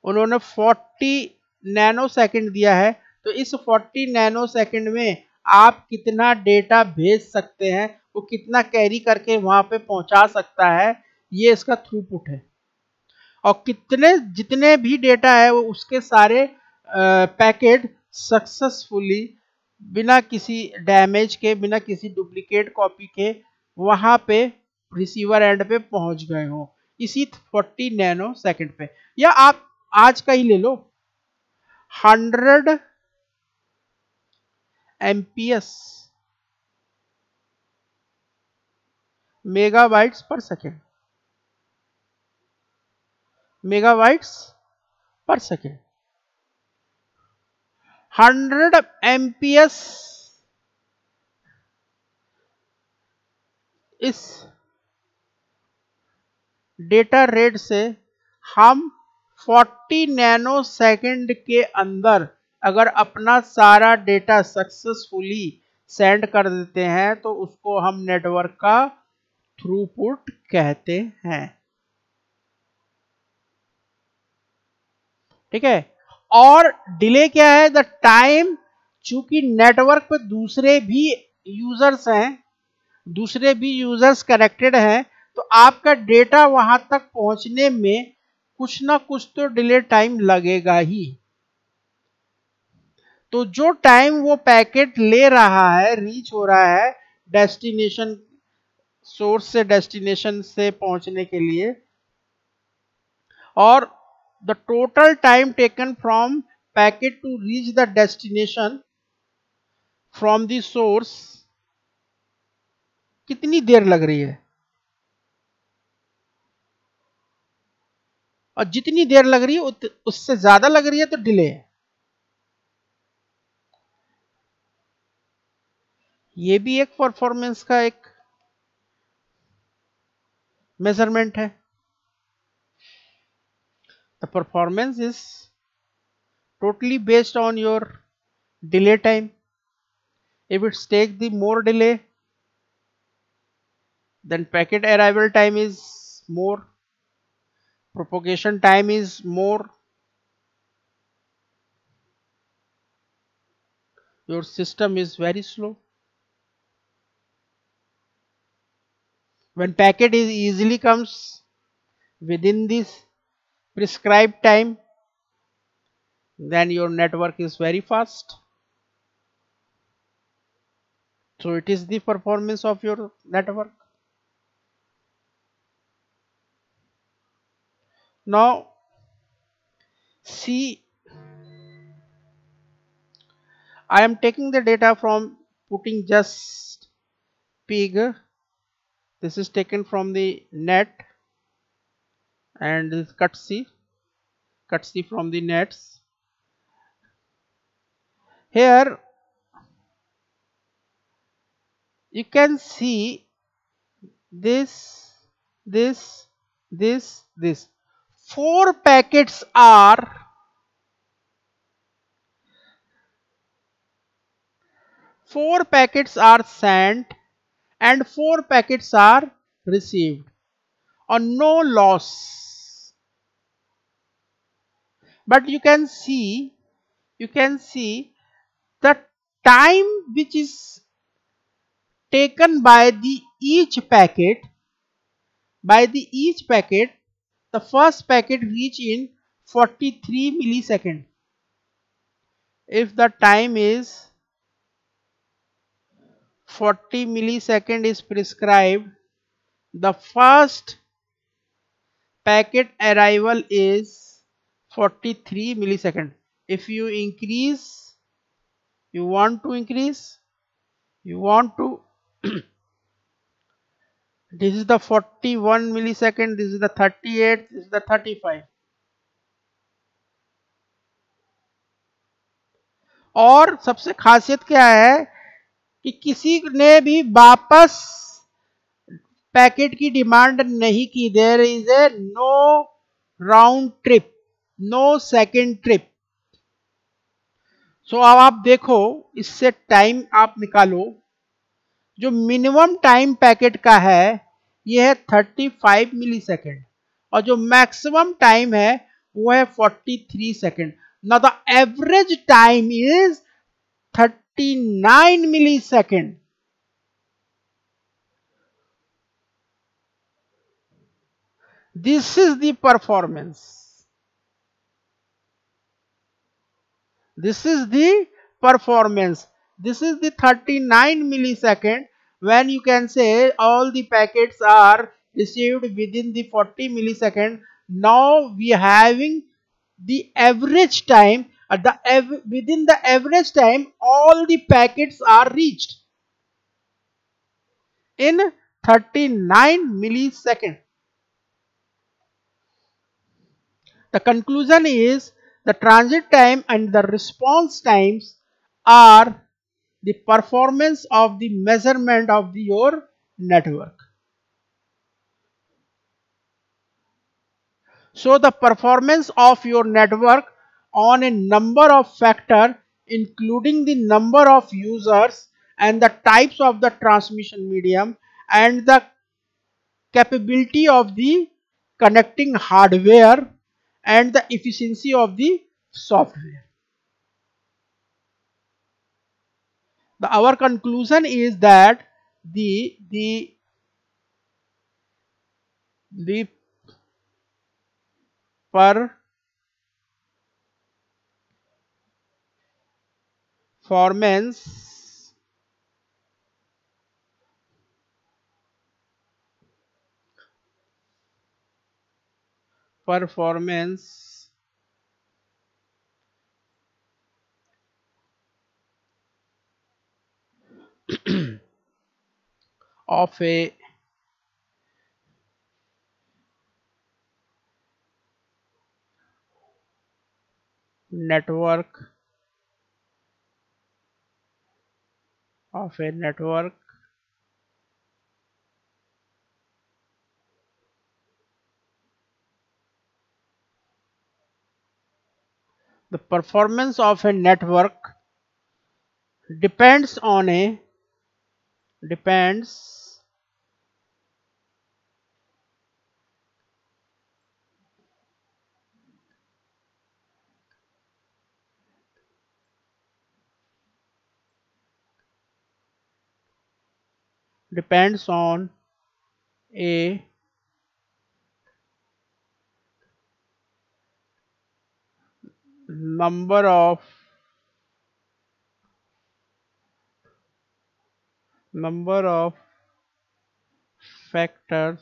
40 नैनो सेकंड दिया है, तो इस 40 नैनो सेकंड में आप कितना डेटा भेज सकते हैं, वो कितना कैरी करके वहां पे पहुंचा सकता है, ये इसका थ्रूपुट है। और कितने जितने भी डेटा है वो उसके सारे पैकेट सक्सेसफुली बिना किसी डैमेज के, बिना किसी डुप्लीकेट कॉपी के वहां पे रिसीवर एंड पे पहुंच गए हो इसी 40 नैनो सेकंड पे। या आप आज का ही ले लो, 100 एमपीएस मेगाबाइट्स पर सेकेंड, मेगाबाइट्स पर सेकेंड, 100 एमपीएस इस डेटा रेट से हम 40 नैनो सेकंड के अंदर अगर अपना सारा डेटा सक्सेसफुली सेंड कर देते हैं तो उसको हम नेटवर्क का थ्रूपुट कहते हैं। ठीक है। और डिले क्या है? द टाइम, चूंकि नेटवर्क पे दूसरे भी यूजर्स कनेक्टेड हैं, तो आपका डेटा वहां तक पहुंचने में कुछ ना कुछ तो डिले टाइम लगेगा ही। तो जो टाइम वो पैकेट ले रहा है, रीच हो रहा है डेस्टिनेशन, सोर्स से डेस्टिनेशन से पहुंचने के लिए, और the total time taken from packet to reach the destination from the source, कितनी देर लग रही है, और जितनी देर लग रही है उससे ज्यादा लग रही है तो डिले है। ये भी एक परफॉर्मेंस का एक मेजरमेंट है। The performance is totally based on your delay time. If it's take the more delay, then packet arrival time is more, propagation time is more, your system is very slow. When packet is easily comes within this prescribed time, then your network is very fast. So it is the performance of your network. Now see, I am taking the data from putting just pig. This is taken from the net, and this cutsy from the nets. Here you can see this, this. Four packets are sent and 4 packets are received, or no loss. But you can see the time which is taken by the each packet, the first packet reach in 43 millisecond. If the time is 40 millisecond is prescribed, the first packet arrival is 43 millisecond. If you increase, you want to this is the 41 millisecond, this is the 38, this is the 35. और सबसे खासियत क्या है कि किसी ने भी वापस पैकेट की डिमांड नहीं की। There is a no round trip, no second trip. So अब आप देखो, इससे टाइम आप निकालो, जो मिनिमम टाइम पैकेट का है ये है 35 मिली सेकेंड, और जो मैक्सिमम टाइम है वो है 43 second. Now the average time is 39 millisecond. This is the performance, this is the performance, this is the 39 millisecond, when you can say all the packets are received within the 40 millisecond. Now we are having the average time, within the average time all the packets are reached in 39 millisecond. The conclusion is the transit time and the response times are the performance of the measurement of your network. So the performance of your network on a number of factors, including the number of users and the types of the transmission medium and the capability of the connecting hardware and the efficiency of the software. Our conclusion is that the performance performance of a network of a network the performance of a network depends on a depends depends on a number of number of factors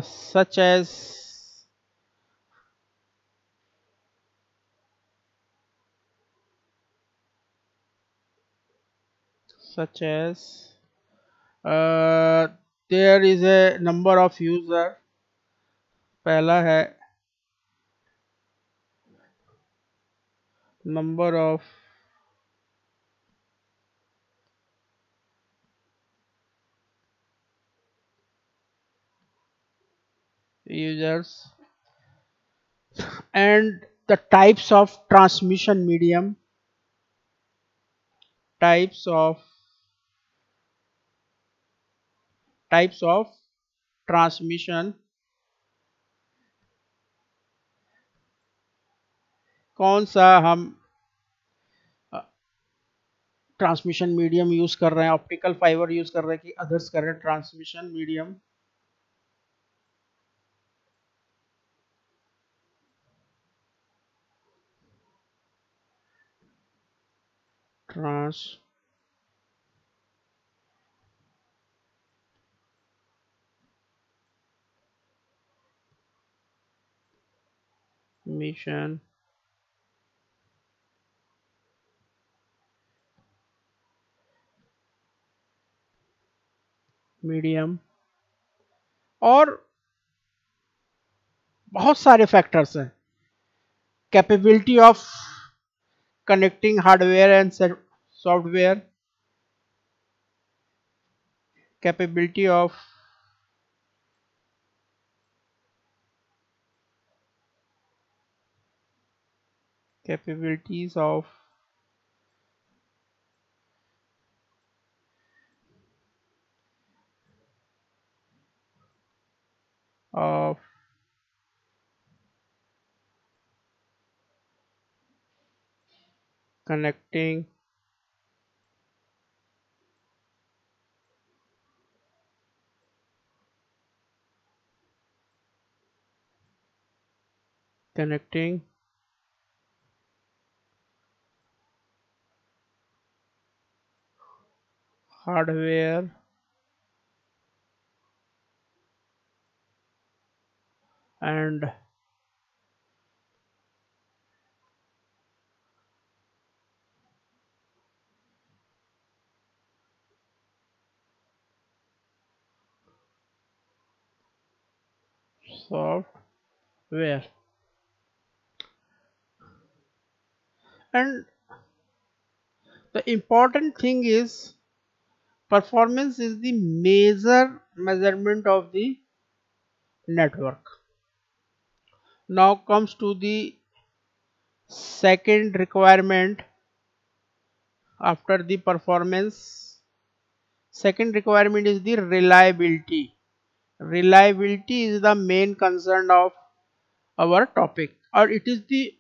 such as such as uh, there is a number of user, पहला है number of users and the types of transmission medium, types of types of transmission, कौन सा हम transmission medium use कर रहे हैं, optical fibre use कर रहे हैं कि अदर्स कर रहे हैं। ट्रांसमिशन मीडियम ट्रांसमिशन मीडियम और बहुत सारे फैक्टर्स हैं। Capability of connecting hardware and software, capability of capabilities of connecting connecting hardware and software. And the important thing is performance is the major measurement of the network. Now comes to the second requirement after the performance. Second requirement is the reliability. Reliability is the main concern of our topic, or it is the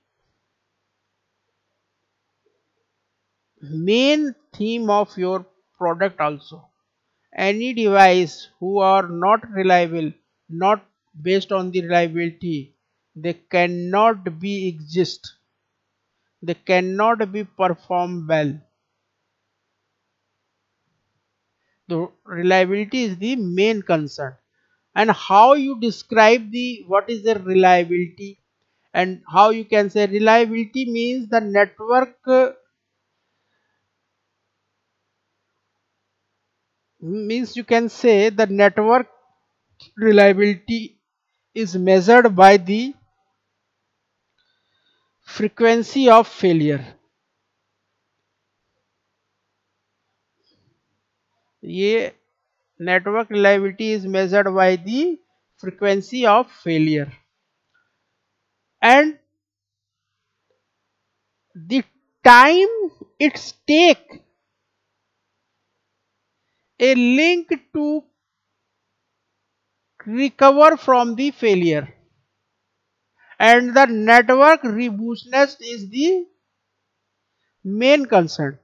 main theme of your product also. Any device who are not reliable, not based on the reliability, they cannot be exist, they cannot be perform well. The reliability is the main concern. And how you describe the what is the reliability, and how you can say reliability means the network means you can say the network reliability is measured by the frequency of failure. ये network reliability is measured by the frequency of failure, and the time it's take a link to recover from the failure, and the network robustness is the main concern.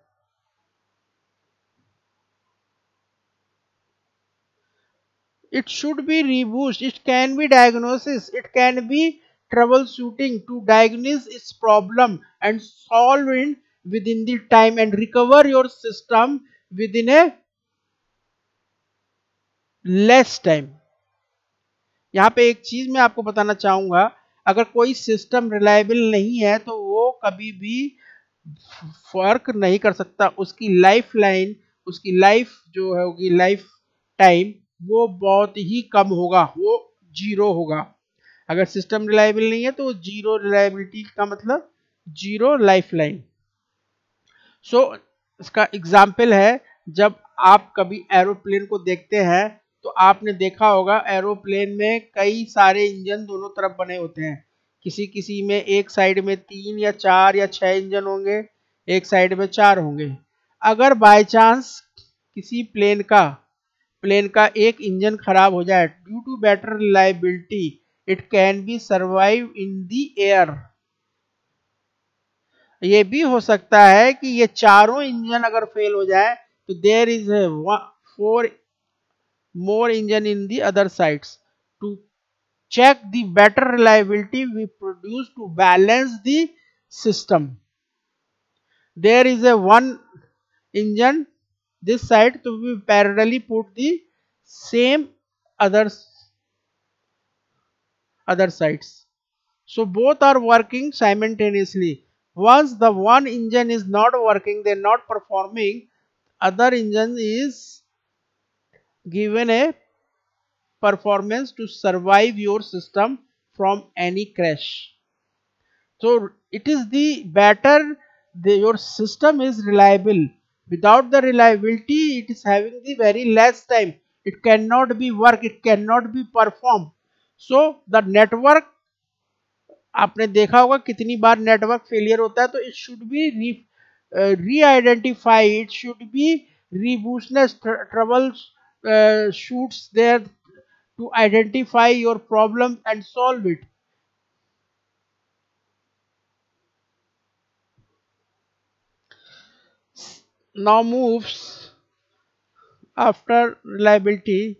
It should be robust, it can be diagnosis, it can be troubleshooting to diagnose its problem and solve it within the time and recover your system within a less time. यहाँ पे एक चीज मैं आपको बताना चाहूंगा, अगर कोई सिस्टम रिलायबल नहीं है तो वो कभी भी वर्क नहीं कर सकता, उसकी लाइफ लाइन, उसकी लाइफ जो है होगी लाइफ टाइम वो बहुत ही कम होगा, वो जीरो होगा. अगर सिस्टम रिलायबल नहीं है तो जीरो रिलायबिलिटी का मतलब जीरो लाइफ लाइन. सो इसका एग्जाम्पल है, जब आप कभी एरोप्लेन को देखते हैं तो आपने देखा होगा एरोप्लेन में कई सारे इंजन दोनों तरफ बने होते हैं. किसी किसी में एक साइड में 3 या 4 या 6 इंजन होंगे, एक साइड में 4 होंगे. अगर बाय चांस किसी प्लेन का एक इंजन खराब हो जाए, due to better reliability it can be survive in the air. ये भी हो सकता है कि ये चारों इंजन अगर फेल हो जाए तो there is 4 more engine in the other sides. To check the better reliability we produce to balance the system, there is a one engine this side to be parallelly put the same other sides, so both are working simultaneously. Once the one engine is not working, they are not performing, other engine is given a performance to survive your system from any crash. So it is the better your system is reliable. Without the reliability, it is having the very less time. it cannot be work, it cannot be performed. So the network, आपने देखा होगा कितनी बार network failure होता है, तो it should be re identify, it should be रीबूटनेस trouble shoots there to identify your problem and solve it. Now moves after reliability,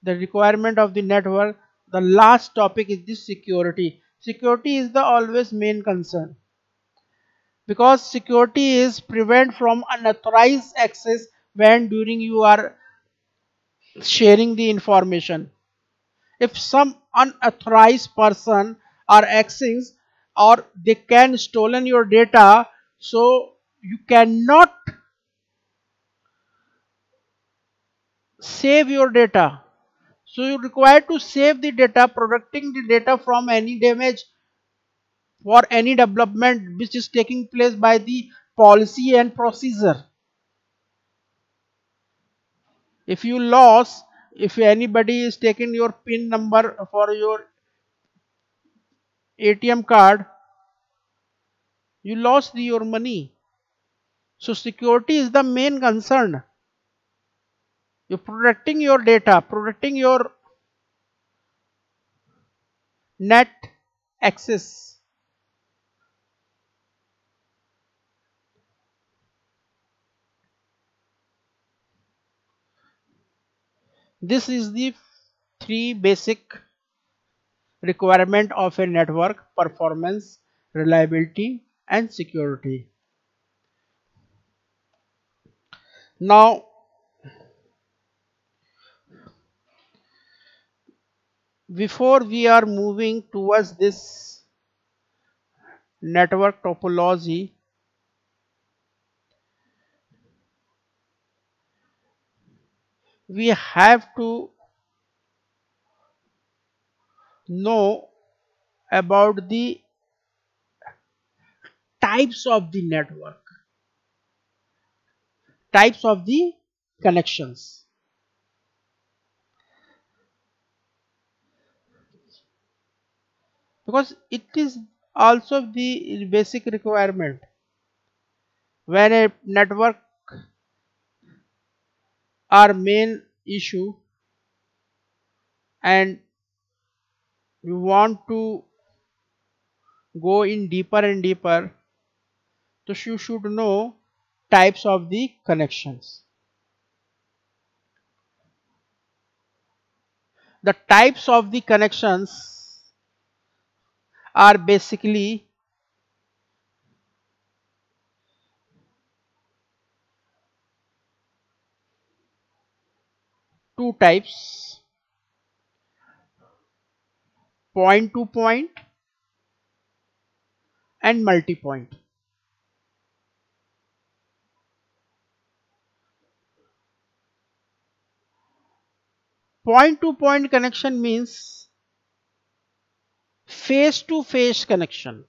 the requirement of the network. The last topic is this security. Security is the always main concern, because security is prevent from unauthorized access when during you are sharing the information. If some unauthorized person are accessing, or they can stolen your data, so you cannot save your data. So you require to save the data, protecting the data from any damage for any development which is taking place by the policy and procedure. If you lost, if anybody is taking your PIN number for your ATM card, you lost your money. So security is the main concern. You're protecting your data, protecting your net access. This is the three basic requirement of a network: performance, reliability, and security. Now, before we are moving towards this network topology, we have to know about the types of the network, types of the connections. Because it is also the basic requirement. When a network are main issue and you want to go in deeper and deeper, so you should know types of the connections. The types of the connections are basically two types: point to point and multi-point. Point to point connection means face to face connection.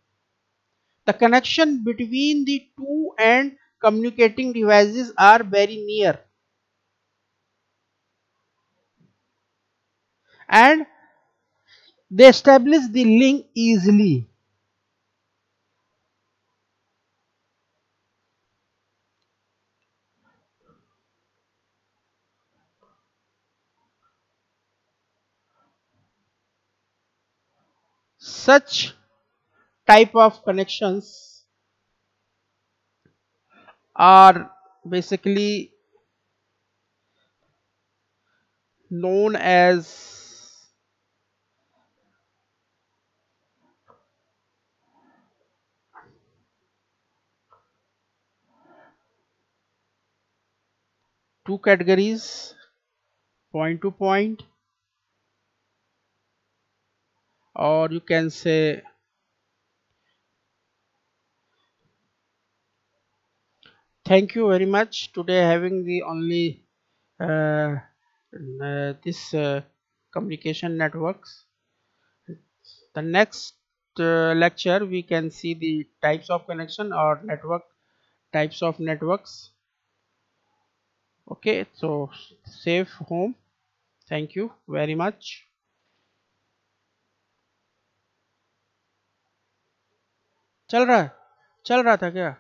The connection between the two and communicating devices are very near, and they establish the link easily. Such type of connections are basically known as two categories: point to point, or you can say, thank you very much. Today having the only uh, this communication networks. The next lecture we can see the types of connection or network, types of networks. Okay, so safe home. Thank you very much. चल रहा है, चल रहा था क्या?